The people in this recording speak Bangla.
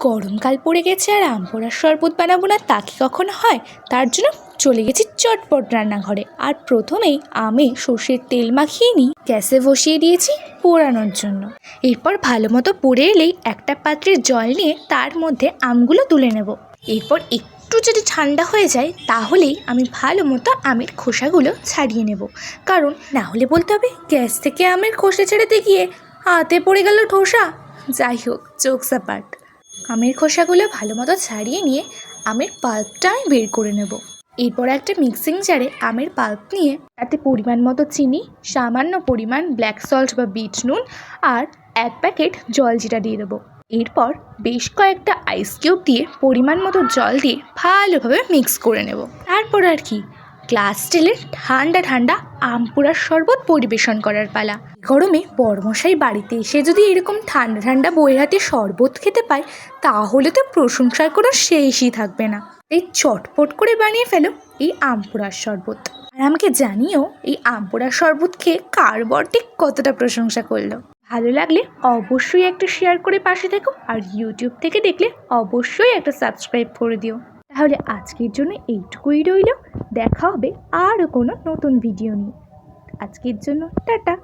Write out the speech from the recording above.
গরমকাল পড়ে গেছে আর আম পোড়ার শরবত বানাবো না তা কি কখনো হয়? তার জন্য চলে গেছি চটপট রান্নাঘরে। আর প্রথমেই আমি সর্ষের তেল মাখিয়ে নিই, গ্যাসে বসিয়ে দিয়েছি পোড়ানোর জন্য। এরপর ভালো মতো পুড়ে এলেই একটা পাত্রে জল নিয়ে তার মধ্যে আমগুলো তুলে নেব। এরপর একটু যদি ঠান্ডা হয়ে যায় তাহলেই আমি ভালো মতো আমের খোসাগুলো ছাড়িয়ে নেব, কারণ না হলে বলতে হবে গ্যাস থেকে আমের খোসা ছাড়াতে গিয়ে হাতে পড়ে গেল ঠোসা। যাই হোক, জোকস অ্যাপার্ট। আমের খোসাগুলো ভালো মতো ছাড়িয়ে নিয়ে আমের পাল্পটা আমি বের করে নেব। এরপর একটা মিক্সিং জারে আমের পাল্প নিয়ে তাতে পরিমাণ মতো চিনি, সামান্য পরিমাণ ব্ল্যাক সল্ট বা বিট নুন আর 1 প্যাকেট জলজিরা দিয়ে দেবো। এরপর বেশ কয়েকটা আইস কিউব দিয়ে পরিমাণ মতো জল দিয়ে ভালোভাবে মিক্স করে নেব। তারপর আর কি, গ্লাস স্টিলের ঠান্ডা ঠান্ডা আম পোড়ার শরবত পরিবেশন করার পালা। গরমে বড়মশাই বাড়িতে এসে যদি এরকম ঠান্ডা ঠান্ডা বইয়ের হাতে শরবত খেতে পায় তাহলে তো প্রশংসার কোনো শেষই থাকবে না। এই চটপট করে বানিয়ে ফেলো এই আম পোড়ার শরবত, আর আমাকে জানিও এই আম পোড়ার শরবত খেয়ে কার বর ঠিক কতটা প্রশংসা করলো। ভালো লাগলে অবশ্যই একটা শেয়ার করে পাশে থেকো, আর ইউটিউব থেকে দেখলে অবশ্যই একটা সাবস্ক্রাইব করে দিও। তাহলে আজকের জন্য এইটুকুই রইল, দেখা হবে আরও কোনো নতুন ভিডিও নিয়ে। আজকের জন্য টাটা।